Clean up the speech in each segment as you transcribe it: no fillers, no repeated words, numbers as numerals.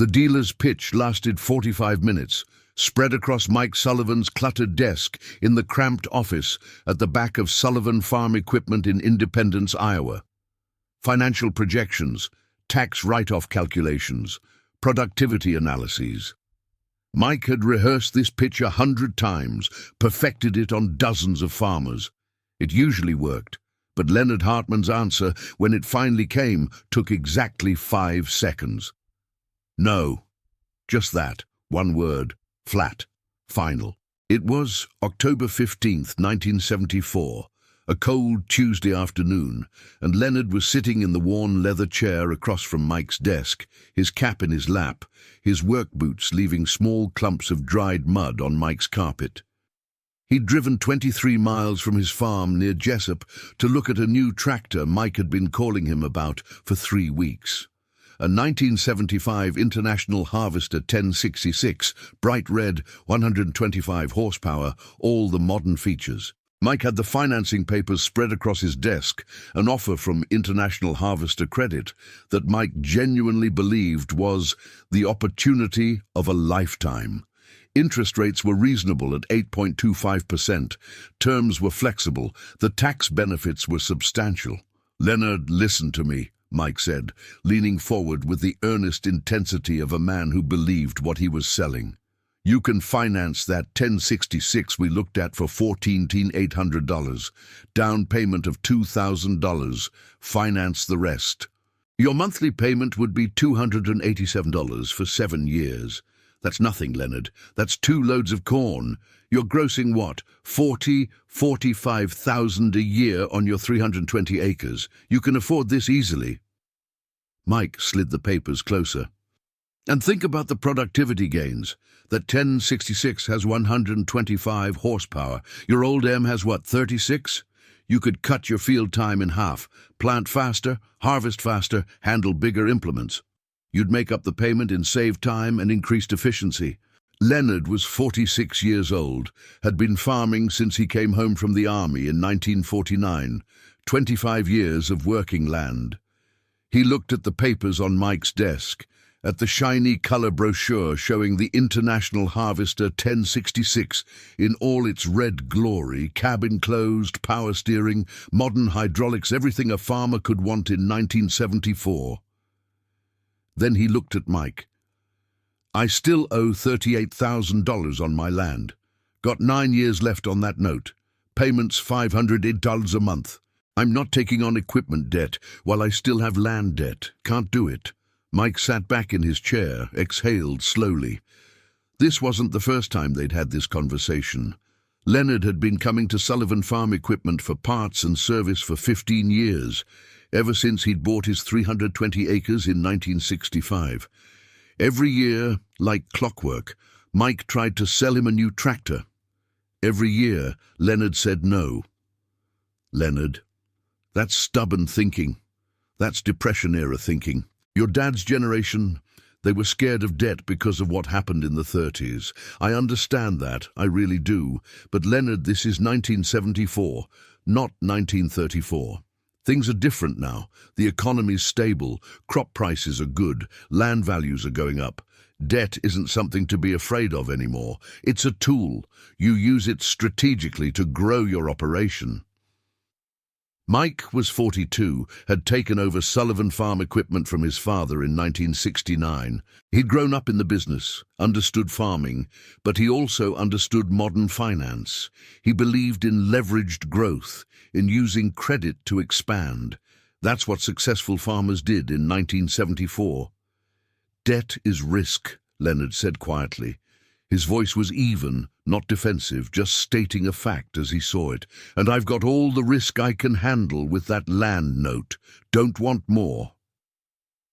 The dealer's pitch lasted 45 minutes, spread across Mike Sullivan's cluttered desk in the cramped office at the back of Sullivan Farm Equipment in Independence, Iowa. Financial projections, tax write-off calculations, productivity analyses. Mike had rehearsed this pitch 100 times, perfected it on dozens of farmers. It usually worked, but Leonard Hartman's answer, when it finally came, took exactly 5 seconds. No. Just that. One word. Flat. Final. It was October 15th, 1974, a cold Tuesday afternoon, and Leonard was sitting in the worn leather chair across from Mike's desk, his cap in his lap, his work boots leaving small clumps of dried mud on Mike's carpet. He'd driven 23 miles from his farm near Jessup to look at a new tractor Mike had been calling him about for 3 weeks. A 1975 International Harvester 1066, bright red, 125 horsepower, all the modern features. Mike had the financing papers spread across his desk, an offer from International Harvester Credit that Mike genuinely believed was the opportunity of a lifetime. Interest rates were reasonable at 8.25%. Terms were flexible. The tax benefits were substantial. "Leonard, listen to me," Mike said, leaning forward with the earnest intensity of a man who believed what he was selling. "You can finance that 1066 we looked at for $14,800. Down payment of $2,000. Finance the rest. Your monthly payment would be $287 for 7 years. That's nothing, Leonard. That's 2 loads of corn. You're grossing what? 45,000 a year on your 320 acres. You can afford this easily." Mike slid the papers closer. "And think about the productivity gains. That 1066 has 125 horsepower. Your old M has what, 36? You could cut your field time in half, plant faster, harvest faster, handle bigger implements. You'd make up the payment in saved time and increased efficiency." Leonard was 46 years old, had been farming since he came home from the army in 1949, 25 years of working land. He looked at the papers on Mike's desk, at the shiny color brochure showing the International Harvester 1066 in all its red glory, cabin closed, power steering, modern hydraulics, everything a farmer could want in 1974. Then he looked at Mike. "I still owe $38,000 on my land. Got 9 years left on that note. Payments $500 a month. I'm not taking on equipment debt while I still have land debt. Can't do it." Mike sat back in his chair, exhaled slowly. This wasn't the first time they'd had this conversation. Leonard had been coming to Sullivan Farm Equipment for parts and service for 15 years, ever since he'd bought his 320 acres in 1965. Every year, like clockwork, Mike tried to sell him a new tractor. Every year, Leonard said no. "Leonard, that's stubborn thinking. That's Depression-era thinking. Your dad's generation, they were scared of debt because of what happened in the 30s. I understand that, I really do. But Leonard, this is 1974, not 1934. Things are different now. The economy's stable, crop prices are good, land values are going up. Debt isn't something to be afraid of anymore. It's a tool. You use it strategically to grow your operation." Mike was 42, had taken over Sullivan Farm Equipment from his father in 1969. He'd grown up in the business, understood farming, but he also understood modern finance. He believed in leveraged growth, in using credit to expand. That's what successful farmers did in 1974. "Debt is risk," Leonard said quietly. His voice was even, not defensive, just stating a fact as he saw it. "And I've got all the risk I can handle with that land note. Don't want more."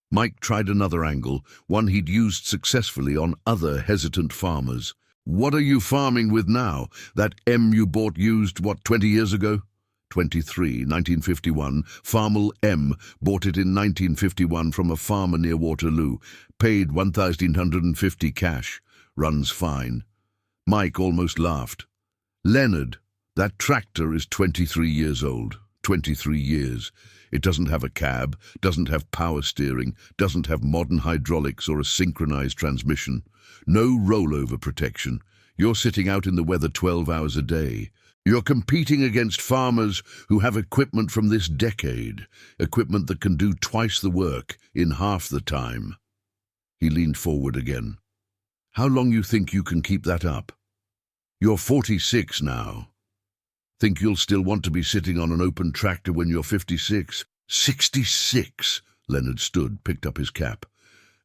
Mike tried another angle, one he'd used successfully on other hesitant farmers. "What are you farming with now? That M you bought used, what, 20 years ago?" 23, 1951. Farmall M bought it in 1951 from a farmer near Waterloo. Paid $1,150 cash. Runs fine. Mike almost laughed. "Leonard, that tractor is 23 years old. 23 years. It doesn't have a cab, doesn't have power steering, doesn't have modern hydraulics or a synchronized transmission. No rollover protection. You're sitting out in the weather 12 hours a day. You're competing against farmers who have equipment from this decade, equipment that can do twice the work in half the time. He leaned forward again. How long you think you can keep that up? You're 46 now. Think you'll still want to be sitting on an open tractor when you're 56? 66! Leonard stood, picked up his cap.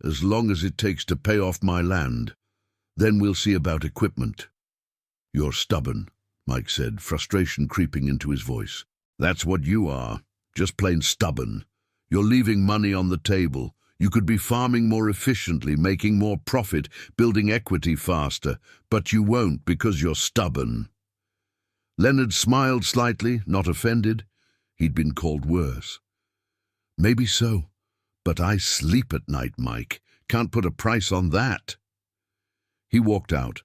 As long as it takes to pay off my land. Then we'll see about equipment. You're stubborn, Mike said, frustration creeping into his voice. That's what you are, just plain stubborn. You're leaving money on the table. You could be farming more efficiently, making more profit, building equity faster, but you won't because you're stubborn. Leonard smiled slightly, not offended. He'd been called worse. Maybe so, but I sleep at night, Mike. Can't put a price on that. He walked out.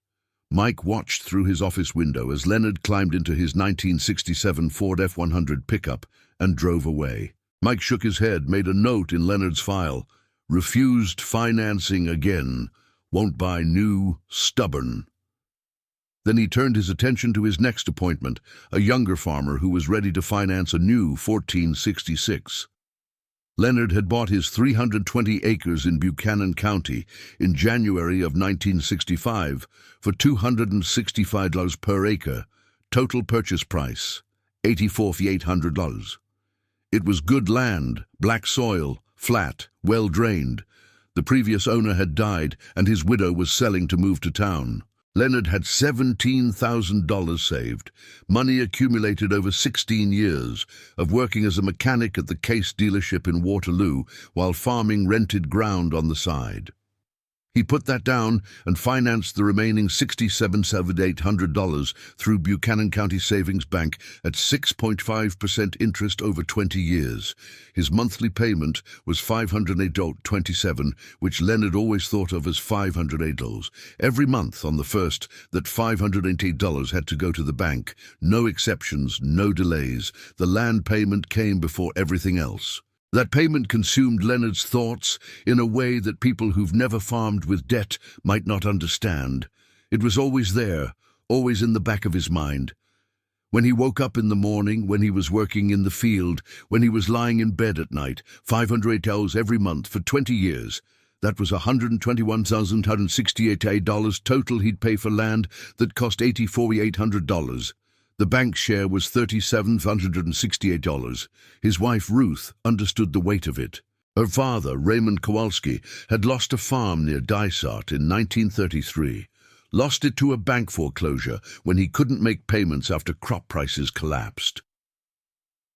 Mike watched through his office window as Leonard climbed into his 1967 Ford F-100 pickup and drove away. Mike shook his head, made a note in Leonard's file. Refused financing again. Won't buy new, stubborn. Then he turned his attention to his next appointment, a younger farmer who was ready to finance a new 1466. Leonard had bought his 320 acres in Buchanan County in January of 1965 for $265 per acre, total purchase price, $84,800. It was good land, black soil, flat, well-drained. The previous owner had died and his widow was selling to move to town. Leonard had $17,000 saved, money accumulated over 16 years of working as a mechanic at the Case dealership in Waterloo while farming rented ground on the side. He put that down and financed the remaining $67,800 through Buchanan County Savings Bank at 6.5% interest over 20 years. His monthly payment was $508.27, which Leonard always thought of as $508. Every month on the first, that $508 had to go to the bank. No exceptions, no delays. The land payment came before everything else. That payment consumed Leonard's thoughts in a way that people who've never farmed with debt might not understand. It was always there, always in the back of his mind. When he woke up in the morning, when he was working in the field, when he was lying in bed at night, $508 every month for 20 years. That was $121,168 total he'd pay for land that cost $84,800. The bank share was $3,768. His wife, Ruth, understood the weight of it. Her father, Raymond Kowalski, had lost a farm near Dysart in 1933. Lost it to a bank foreclosure when he couldn't make payments after crop prices collapsed.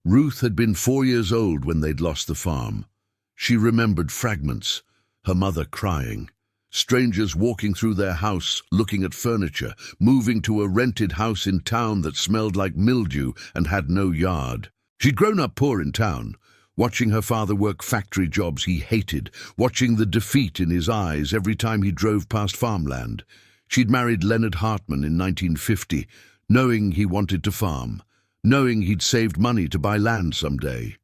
Ruth had been 4 years old when they'd lost the farm. She remembered fragments, her mother crying. Strangers walking through their house, looking at furniture, moving to a rented house in town that smelled like mildew and had no yard. She'd grown up poor in town, watching her father work factory jobs he hated, watching the defeat in his eyes every time he drove past farmland. She'd married Leonard Hartman in 1950, knowing he wanted to farm, knowing he'd saved money to buy land someday.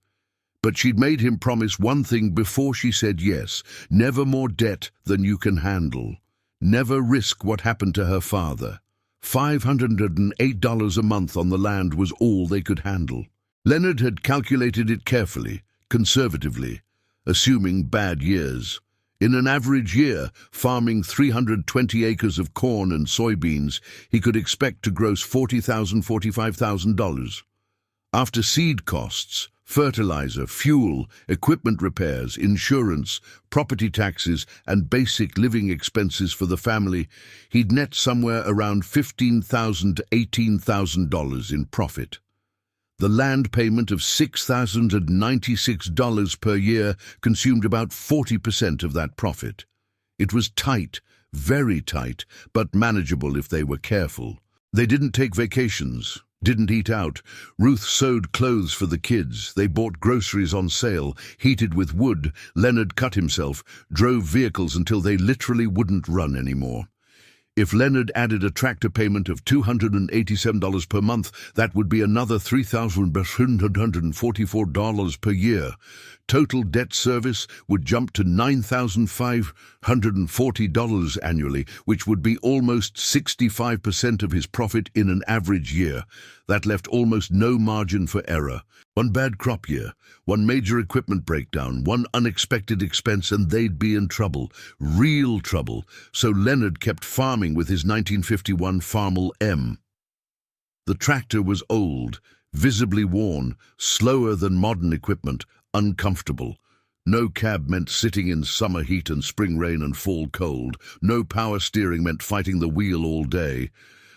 But she'd made him promise one thing before she said yes: never more debt than you can handle. Never risk what happened to her father. $508 a month on the land was all they could handle. Leonard had calculated it carefully, conservatively, assuming bad years. In an average year, farming 320 acres of corn and soybeans, he could expect to gross $40,000, $45,000. After seed costs, fertilizer, fuel, equipment repairs, insurance, property taxes, and basic living expenses for the family, he'd net somewhere around $15,000 to $18,000 in profit. The land payment of $6,096 per year consumed about 40% of that profit. It was tight, very tight, but manageable if they were careful. They didn't take vacations. Didn't eat out. Ruth sewed clothes for the kids. They bought groceries on sale, heated with wood. Leonard cut himself, drove vehicles until they literally wouldn't run anymore. If Leonard added a tractor payment of $287 per month, that would be another $3,144 per year. Total debt service would jump to $9,540 annually, which would be almost 65% of his profit in an average year. That left almost no margin for error. One bad crop year, one major equipment breakdown, one unexpected expense, and they'd be in trouble, real trouble. So Leonard kept farming with his 1951 Farmall M. The tractor was old, visibly worn, slower than modern equipment, uncomfortable. No cab meant sitting in summer heat and spring rain and fall cold. No power steering meant fighting the wheel all day.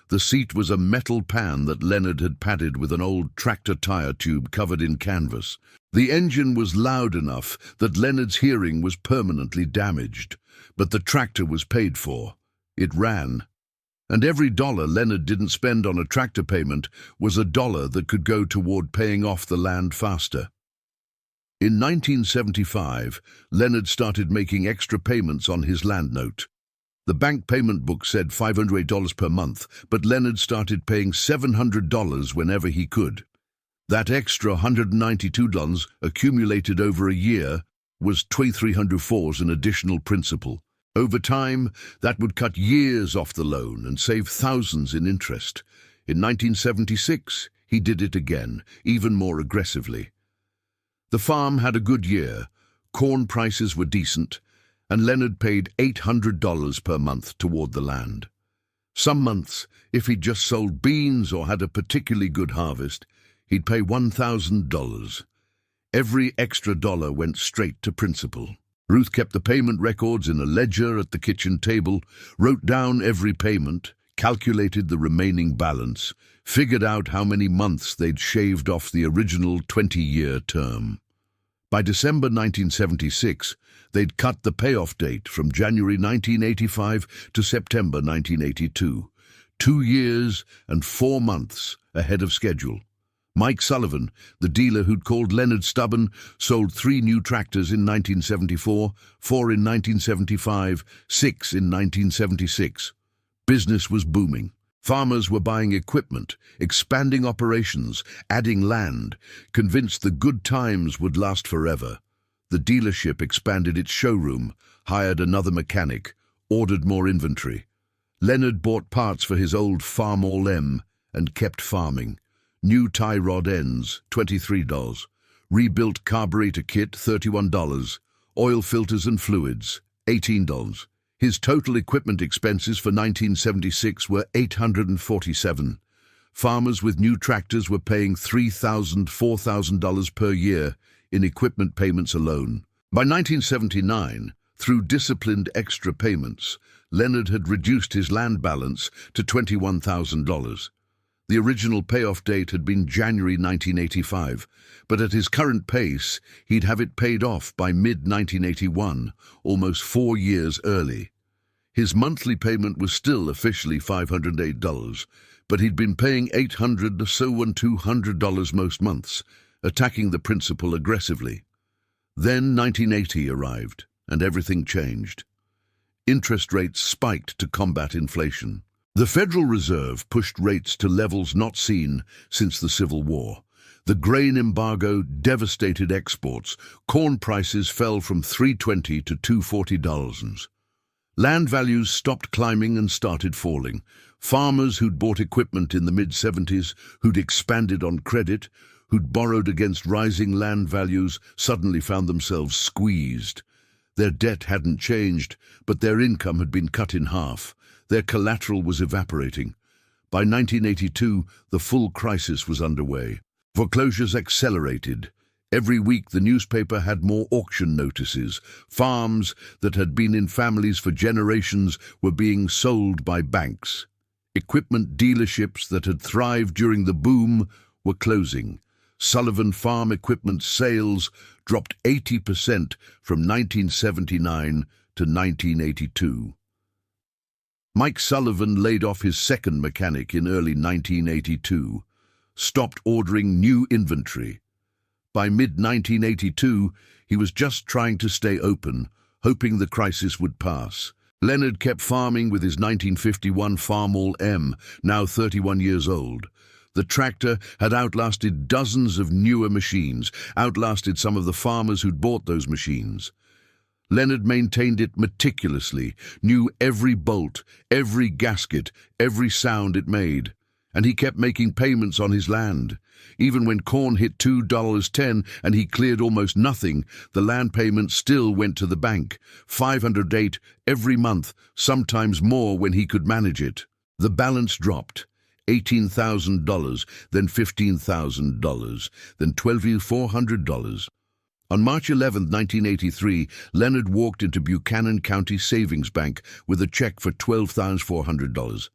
The seat was a metal pan that Leonard had padded with an old tractor tire tube covered in canvas. The engine was loud enough that Leonard's hearing was permanently damaged. But the tractor was paid for. It ran. And every dollar Leonard didn't spend on a tractor payment was a dollar that could go toward paying off the land faster. In 1975, Leonard started making extra payments on his land note. The bank payment book said $508 per month, but Leonard started paying $700 whenever he could. That extra $192 accumulated over a year was $2,304 in additional principal. Over time, that would cut years off the loan and save thousands in interest. In 1976, he did it again, even more aggressively. The farm had a good year, corn prices were decent, and Leonard paid $800 per month toward the land. Some months, if he'd just sold beans or had a particularly good harvest, he'd pay $1,000. Every extra dollar went straight to principal. Ruth kept the payment records in a ledger at the kitchen table, wrote down every payment, calculated the remaining balance, figured out how many months they'd shaved off the original 20-year term. By December 1976, they'd cut the payoff date from January 1985 to September 1982, 2 years and 4 months ahead of schedule. Mike Sullivan, the dealer who'd called Leonard stubborn, sold 3 new tractors in 1974, 4 in 1975, 6 in 1976. Business was booming. Farmers were buying equipment, expanding operations, adding land, convinced the good times would last forever. The dealership expanded its showroom, hired another mechanic, ordered more inventory. Leonard bought parts for his old Farmall M and kept farming. New tie rod ends, $23. Rebuilt carburetor kit, $31. Oil filters and fluids, $18. His total equipment expenses for 1976 were $847. Farmers with new tractors were paying $3,000, $4,000 per year in equipment payments alone. By 1979, through disciplined extra payments, Leonard had reduced his land balance to $21,000. The original payoff date had been January 1985, but at his current pace, he'd have it paid off by mid-1981, almost 4 years early. His monthly payment was still officially $508, but he'd been paying $800 or so and $200 most months, attacking the principal aggressively. Then 1980 arrived, and everything changed. Interest rates spiked to combat inflation. The Federal Reserve pushed rates to levels not seen since the Civil War. The grain embargo devastated exports. Corn prices fell from $320 to $240. Land values stopped climbing and started falling. Farmers who'd bought equipment in the mid-70s, who'd expanded on credit, who'd borrowed against rising land values, suddenly found themselves squeezed. Their debt hadn't changed, but their income had been cut in half. Their collateral was evaporating. By 1982, the full crisis was underway. Foreclosures accelerated. Every week the newspaper had more auction notices. Farms that had been in families for generations were being sold by banks. Equipment dealerships that had thrived during the boom were closing. Sullivan Farm Equipment sales dropped 80% from 1979 to 1982. Mike Sullivan laid off his second mechanic in early 1982, stopped ordering new inventory. By mid-1982, he was just trying to stay open, hoping the crisis would pass. Leonard kept farming with his 1951 Farmall M, now 31 years old. The tractor had outlasted dozens of newer machines, outlasted some of the farmers who'd bought those machines. Leonard maintained it meticulously, knew every bolt, every gasket, every sound it made. And he kept making payments on his land. Even when corn hit $2.10 and he cleared almost nothing, the land payment still went to the bank, $508 every month, sometimes more when he could manage it. The balance dropped, $18,000, then $15,000, then $12,400. On March 11, 1983, Leonard walked into Buchanan County Savings Bank with a check for $12,400.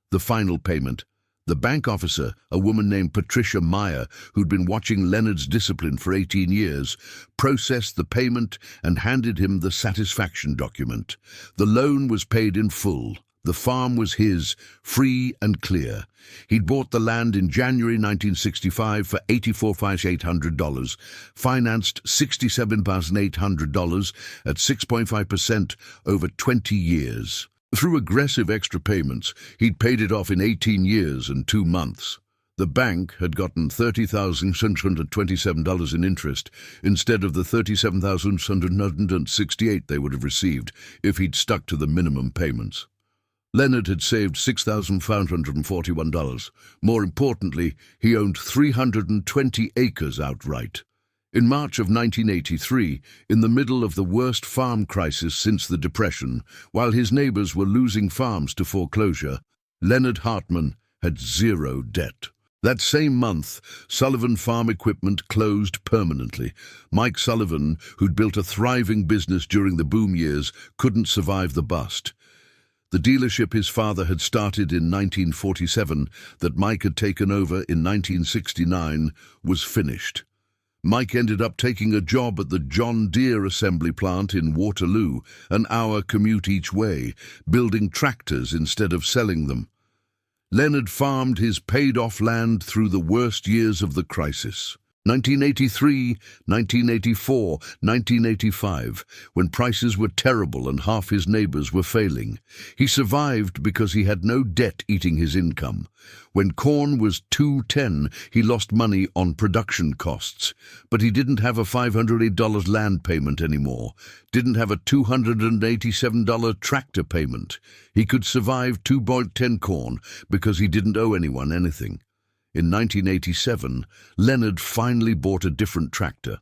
The final payment. The bank officer, a woman named Patricia Meyer, who'd been watching Leonard's discipline for 18 years, processed the payment and handed him the satisfaction document. The loan was paid in full. The farm was his, free and clear. He'd bought the land in January 1965 for $84,800, financed $67,800 at 6.5% over 20 years. Through aggressive extra payments, he'd paid it off in 18 years and 2 months. The bank had gotten $30,627 in interest instead of the $37,668 they would have received if he'd stuck to the minimum payments. Leonard had saved $6,541. More importantly, he owned 320 acres outright. In March of 1983, in the middle of the worst farm crisis since the Depression, while his neighbors were losing farms to foreclosure, Leonard Hartman had zero debt. That same month, Sullivan Farm Equipment closed permanently. Mike Sullivan, who'd built a thriving business during the boom years, couldn't survive the bust. The dealership his father had started in 1947, that Mike had taken over in 1969, was finished. Mike ended up taking a job at the John Deere assembly plant in Waterloo, an hour commute each way, building tractors instead of selling them. Leonard farmed his paid-off land through the worst years of the crisis. 1983, 1984, 1985, when prices were terrible and half his neighbors were failing. He survived because he had no debt eating his income. When corn was $2.10, he lost money on production costs. But he didn't have a $508 land payment anymore, didn't have a $287 tractor payment. He could survive $2.10 corn because he didn't owe anyone anything. In 1987, Leonard finally bought a different tractor.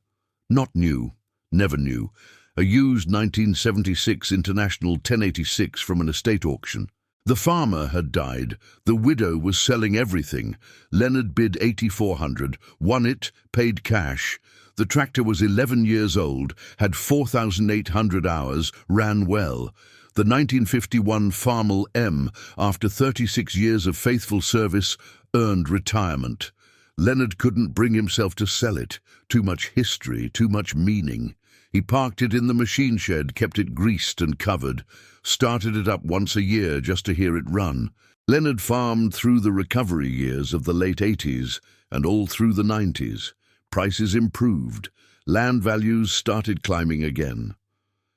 Not new, never new, a used 1976 International 1086 from an estate auction. The farmer had died. The widow was selling everything. Leonard bid $8,400, won it, paid cash. The tractor was 11 years old, had 4,800 hours, ran well. The 1951 Farmall M, after 36 years of faithful service, earned retirement. Leonard couldn't bring himself to sell it. Too much history, too much meaning. He parked it in the machine shed, kept it greased and covered, started it up once a year just to hear it run. Leonard farmed through the recovery years of the late 80s and all through the 90s. Prices improved. Land values started climbing again.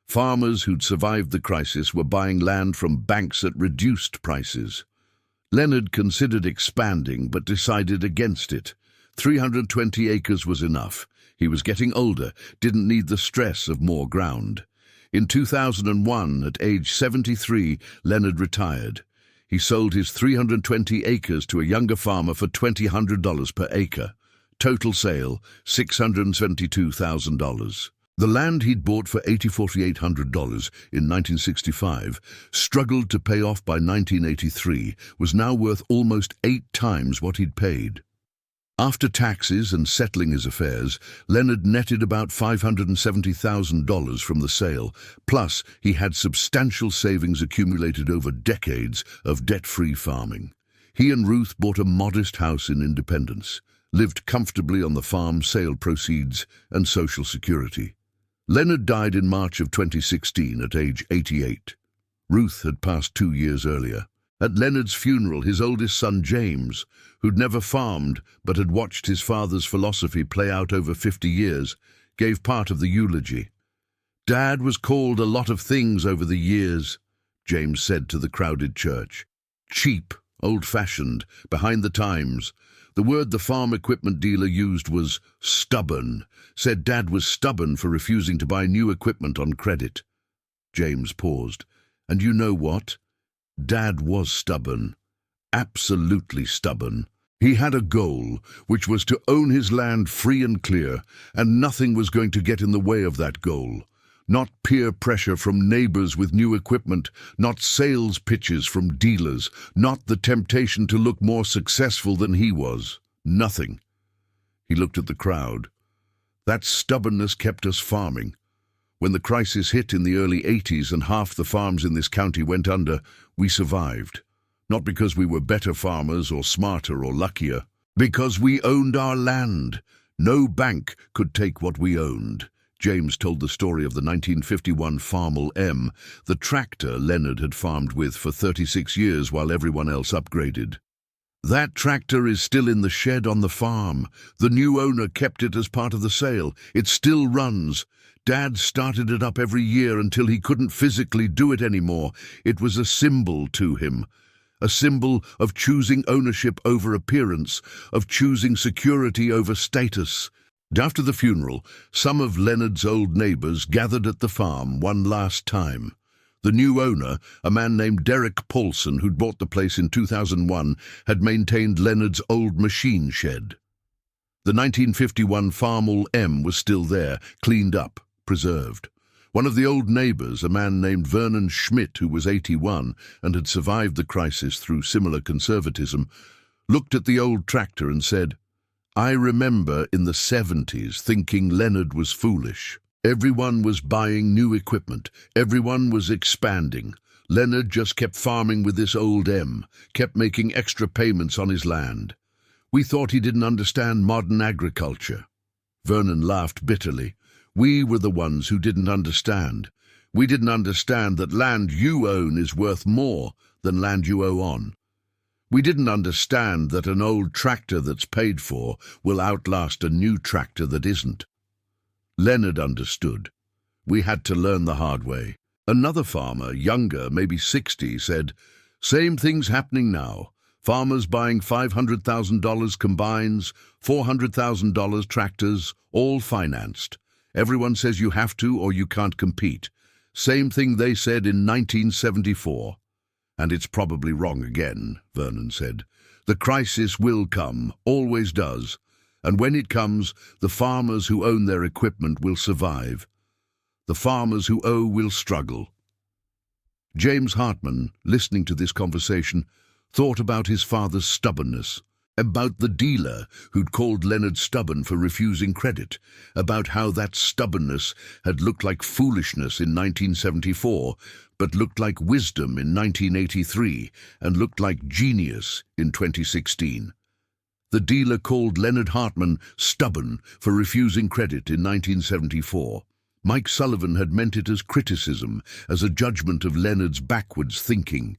Farmers who'd survived the crisis were buying land from banks at reduced prices. Leonard considered expanding, but decided against it. 320 acres was enough. He was getting older, didn't need the stress of more ground. In 2001, at age 73, Leonard retired. He sold his 320 acres to a younger farmer for $2,000 per acre. Total sale, $672,000. The land he'd bought for $84,800 in 1965, struggled to pay off by 1983, was now worth almost 8 times what he'd paid. After taxes and settling his affairs, Leonard netted about $570,000 from the sale, plus he had substantial savings accumulated over decades of debt-free farming. He and Ruth bought a modest house in Independence, lived comfortably on the farm sale proceeds and Social Security. Leonard died in March of 2016 at age 88. Ruth had passed 2 years earlier. At Leonard's funeral, his oldest son James, who'd never farmed but had watched his father's philosophy play out over 50 years, gave part of the eulogy. "Dad was called a lot of things over the years. James said to the crowded church. Cheap, old-fashioned, behind the times. The word the farm equipment dealer used was stubborn. Said Dad was stubborn for refusing to buy new equipment on credit. James paused. And you know what? Dad was stubborn. Absolutely stubborn. He had a goal, which was to own his land free and clear, and nothing was going to get in the way of that goal. Not peer pressure from neighbors with new equipment, not sales pitches from dealers, not the temptation to look more successful than he was. Nothing. He looked at the crowd. That stubbornness kept us farming. When the crisis hit in the early 80s and half the farms in this county went under, we survived. Not because we were better farmers or smarter or luckier. Because we owned our land. No bank could take what we owned. James told the story of the 1951 Farmall M, the tractor Leonard had farmed with for 36 years while everyone else upgraded. That tractor is still in the shed on the farm. The new owner kept it as part of the sale. It still runs. Dad started it up every year until he couldn't physically do it anymore. It was a symbol to him. A symbol of choosing ownership over appearance, of choosing security over status. After the funeral, some of Leonard's old neighbors gathered at the farm one last time. The new owner, a man named Derek Paulson, who'd bought the place in 2001, had maintained Leonard's old machine shed. The 1951 Farmall M was still there, cleaned up, preserved. One of the old neighbors, a man named Vernon Schmidt, who was 81 and had survived the crisis through similar conservatism, looked at the old tractor and said, I remember in the 70s thinking Leonard was foolish. Everyone was buying new equipment. Everyone was expanding. Leonard just kept farming with this old M, kept making extra payments on his land. We thought he didn't understand modern agriculture. Vernon laughed bitterly. We were the ones who didn't understand. We didn't understand that land you own is worth more than land you owe on. We didn't understand that an old tractor that's paid for will outlast a new tractor that isn't. Leonard understood. We had to learn the hard way. Another farmer, younger, maybe 60, said, Same thing's happening now. Farmers buying $500,000 combines, $400,000 tractors, all financed. Everyone says you have to or you can't compete. Same thing they said in 1974. And it's probably wrong again, Vernon said. The crisis will come, always does. And when it comes, the farmers who own their equipment will survive. The farmers who owe will struggle. James Hartman, listening to this conversation, thought about his father's stubbornness, about the dealer who'd called Leonard stubborn for refusing credit, about how that stubbornness had looked like foolishness in 1974, but looked like wisdom in 1983 and looked like genius in 2016. The dealer called Leonard Hartman stubborn for refusing credit in 1974. Mike Sullivan had meant it as criticism, as a judgment of Leonard's backwards thinking.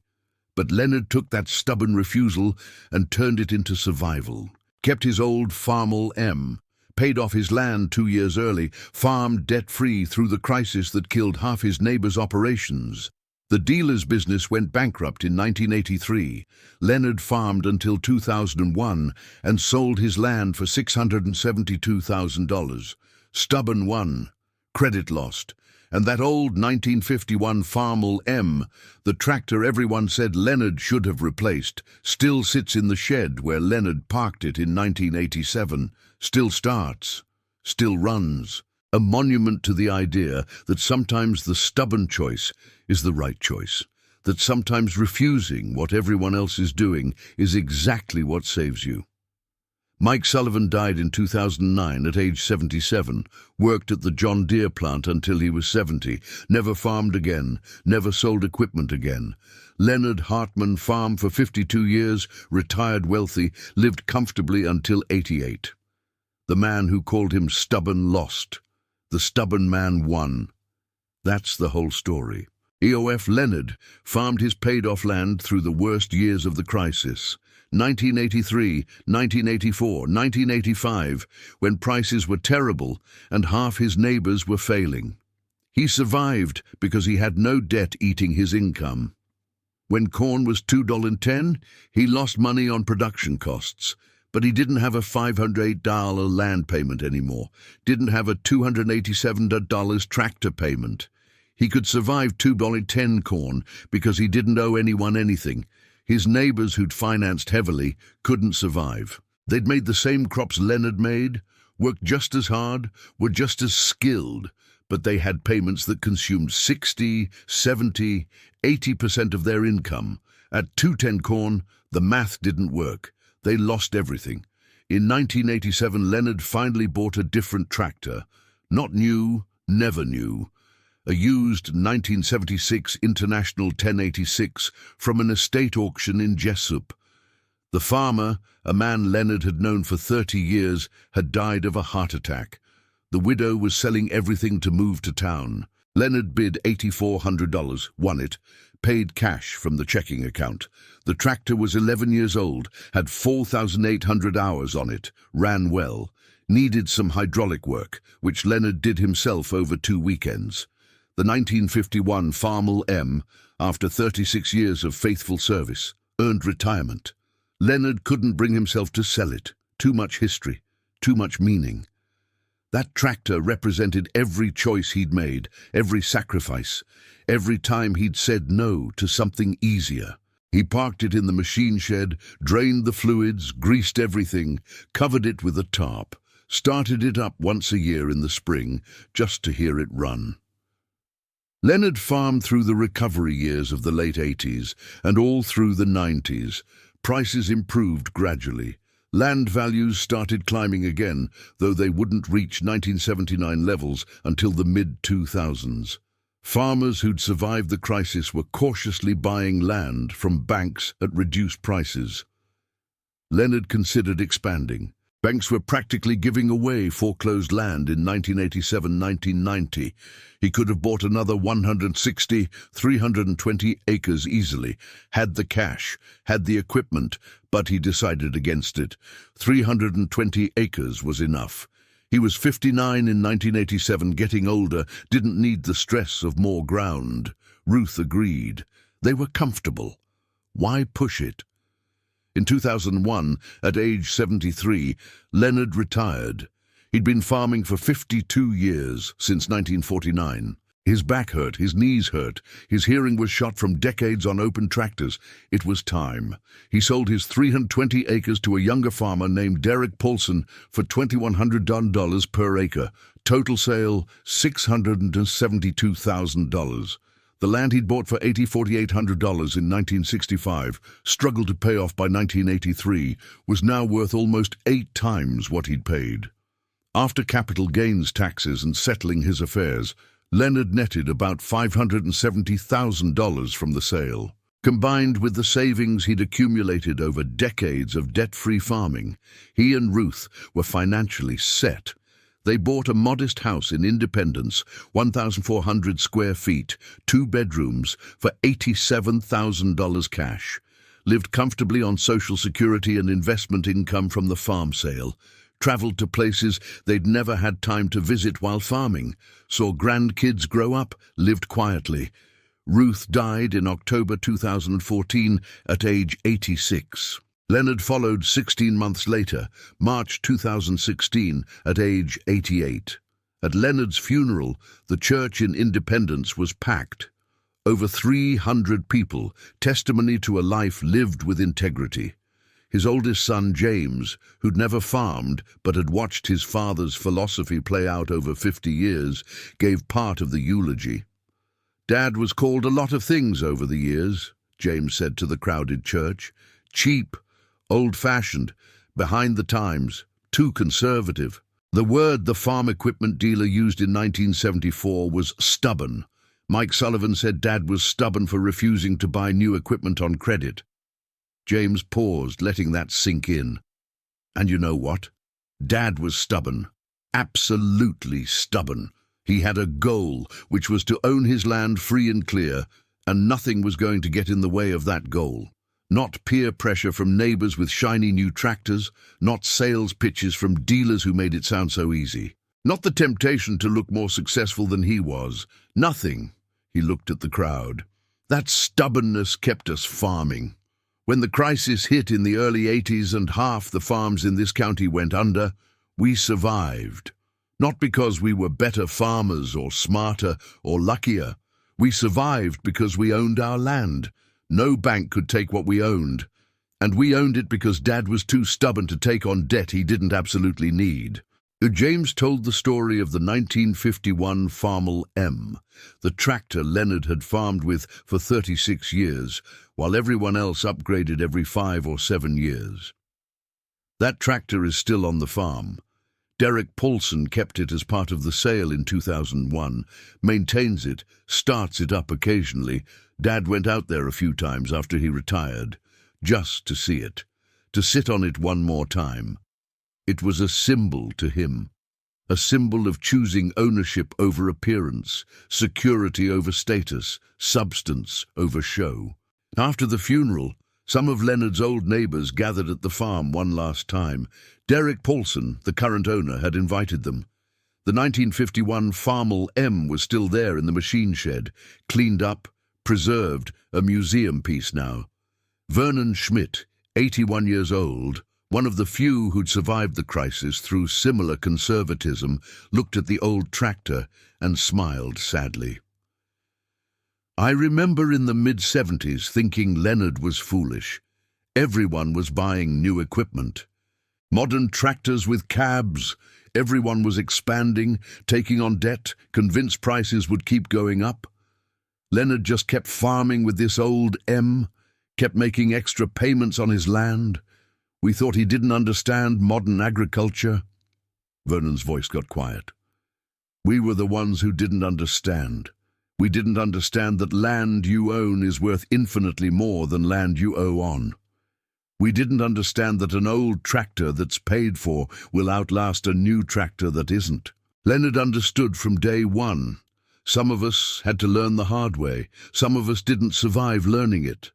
But Leonard took that stubborn refusal and turned it into survival. Kept his old Farmall M, paid off his land 2 years early, farmed debt-free through the crisis that killed half his neighbors' operations. The dealer's business went bankrupt in 1983. Leonard farmed until 2001 and sold his land for $672,000. Stubborn won, credit lost. And that old 1951 Farmall M, the tractor everyone said Leonard should have replaced, still sits in the shed where Leonard parked it in 1987, still starts, still runs. A monument to the idea that sometimes the stubborn choice is the right choice, that sometimes refusing what everyone else is doing is exactly what saves you. Mike Sullivan died in 2009 at age 77, worked at the John Deere plant until he was 70, never farmed again, never sold equipment again. Leonard Hartman farmed for 52 years, retired wealthy, lived comfortably until 88. The man who called him stubborn lost. The stubborn man won. That's the whole story. EOF Leonard farmed his paid-off land through the worst years of the crisis. 1983, 1984, 1985, when prices were terrible and half his neighbors were failing. He survived because he had no debt eating his income. When corn was $2.10, he lost money on production costs, but he didn't have a $508 land payment anymore, didn't have a $287 tractor payment. He could survive $2.10 corn because he didn't owe anyone anything. His neighbors who'd financed heavily couldn't survive. They'd made the same crops Leonard made, worked just as hard, were just as skilled, but they had payments that consumed 60, 70, 80% of their income. At $2.10 corn, the math didn't work. They lost everything. In 1987, Leonard finally bought a different tractor. Not new, never new. A used 1976 International 1086 from an estate auction in Jessup. The farmer, a man Leonard had known for 30 years, had died of a heart attack. The widow was selling everything to move to town. Leonard bid $8,400, won it, paid cash from the checking account. The tractor was 11 years old, had 4,800 hours on it, ran well, needed some hydraulic work, which Leonard did himself over 2 weekends. The 1951 Farmall M, after 36 years of faithful service, earned retirement. Leonard couldn't bring himself to sell it. Too much history, too much meaning. That tractor represented every choice he'd made, every sacrifice, every time he'd said no to something easier. He parked it in the machine shed, drained the fluids, greased everything, covered it with a tarp, started it up once a year in the spring, just to hear it run. Leonard farmed through the recovery years of the late 80s and all through the 90s. Prices improved gradually. Land values started climbing again, though they wouldn't reach 1979 levels until the mid-2000s. Farmers who'd survived the crisis were cautiously buying land from banks at reduced prices. Leonard considered expanding. Banks were practically giving away foreclosed land in 1987-1990. He could have bought another 160, 320 acres easily, had the cash, had the equipment, but he decided against it. 320 acres was enough. He was 59 in 1987, getting older, didn't need the stress of more ground. Ruth agreed. They were comfortable. Why push it? In 2001, at age 73, Leonard retired. He'd been farming for 52 years, since 1949. His back hurt, his knees hurt, his hearing was shot from decades on open tractors. It was time. He sold his 320 acres to a younger farmer named Derek Paulson for $2,100 per acre. Total sale, $672,000. The land he'd bought for $4,800 in 1965, struggled to pay off by 1983, was now worth almost 8 times what he'd paid. After capital gains taxes and settling his affairs, Leonard netted about $570,000 from the sale. Combined with the savings he'd accumulated over decades of debt-free farming, he and Ruth were financially set. They bought a modest house in Independence, 1,400 square feet, 2 bedrooms, for $87,000 cash. Lived comfortably on Social Security and investment income from the farm sale. Traveled to places they'd never had time to visit while farming. Saw grandkids grow up, lived quietly. Ruth died in October 2014 at age 86. Leonard followed 16 months later, March 2016, at age 88. At Leonard's funeral, the church in Independence was packed. Over 300 people, testimony to a life lived with integrity. His oldest son, James, who'd never farmed but had watched his father's philosophy play out over 50 years, gave part of the eulogy. "Dad was called a lot of things over the years," James said to the crowded church. "Cheap, old-fashioned, behind the times, too conservative." The word the farm equipment dealer used in 1974 was stubborn. Mike Sullivan said Dad was stubborn for refusing to buy new equipment on credit. James paused, letting that sink in. And you know what? Dad was stubborn. Absolutely stubborn. He had a goal, which was to own his land free and clear, and nothing was going to get in the way of that goal. Not peer pressure from neighbors with shiny new tractors, not sales pitches from dealers who made it sound so easy. Not the temptation to look more successful than he was. Nothing. He looked at the crowd. That stubbornness kept us farming. When the crisis hit in the early 80s and half the farms in this county went under, we survived. Not because we were better farmers or smarter or luckier. We survived because we owned our land. No bank could take what we owned. And we owned it because Dad was too stubborn to take on debt he didn't absolutely need. James told the story of the 1951 Farmall M, the tractor Leonard had farmed with for 36 years, while everyone else upgraded every 5 or 7 years. That tractor is still on the farm. Derek Paulson kept it as part of the sale in 2001, maintains it, starts it up occasionally. Dad went out there a few times after he retired, just to see it, to sit on it one more time. It was a symbol to him, a symbol of choosing ownership over appearance, security over status, substance over show. After the funeral, some of Leonard's old neighbors gathered at the farm one last time. Derek Paulson, the current owner, had invited them. The 1951 Farmall M was still there in the machine shed, cleaned up, preserved, a museum piece now. Vernon Schmidt, 81 years old, one of the few who'd survived the crisis through similar conservatism, looked at the old tractor and smiled sadly. I remember in the mid-70s thinking Leonard was foolish. Everyone was buying new equipment. Modern tractors with cabs. Everyone was expanding, taking on debt, convinced prices would keep going up. Leonard just kept farming with this old M, kept making extra payments on his land. We thought he didn't understand modern agriculture. Vernon's voice got quiet. We were the ones who didn't understand. We didn't understand that land you own is worth infinitely more than land you owe on. We didn't understand that an old tractor that's paid for will outlast a new tractor that isn't. Leonard understood from day one. Some of us had to learn the hard way. Some of us didn't survive learning it.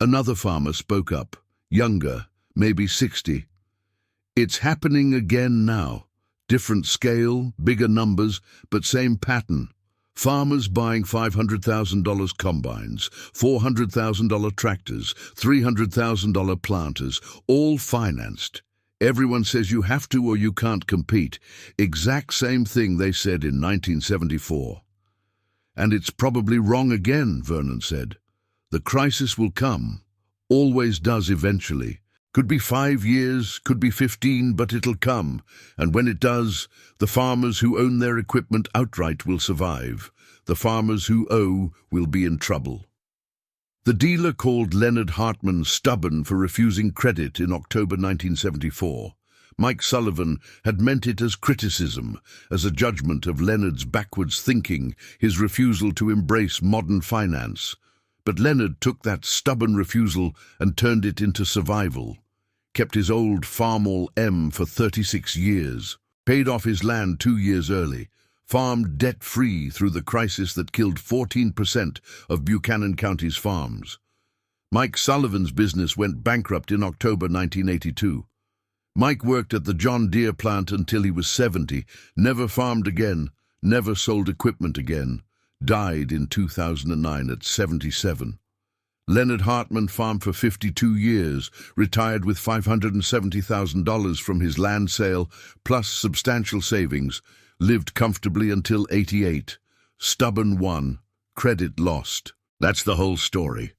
Another farmer spoke up, younger, maybe 60. It's happening again now. Different scale, bigger numbers, but same pattern. Farmers buying $500,000 combines, $400,000 tractors, $300,000 planters, all financed. Everyone says you have to or you can't compete. Exact same thing they said in 1974. And it's probably wrong again, Vernon said. The crisis will come. Always does eventually. Could be 5 years, could be 15, but it'll come. And when it does, the farmers who own their equipment outright will survive. The farmers who owe will be in trouble. The dealer called Leonard Hartman stubborn for refusing credit in October 1974. Mike Sullivan had meant it as criticism, as a judgment of Leonard's backwards thinking, his refusal to embrace modern finance. But Leonard took that stubborn refusal and turned it into survival. Kept his old Farmall M for 36 years. Paid off his land 2 years early. Farmed debt-free through the crisis that killed 14% of Buchanan County's farms. Mike Sullivan's business went bankrupt in October 1982. Mike worked at the John Deere plant until he was 70, never farmed again, never sold equipment again. Died in 2009 at 77. Leonard Hartman farmed for 52 years, retired with $570,000 from his land sale, plus substantial savings, lived comfortably until 88. Stubborn won, credit lost. That's the whole story.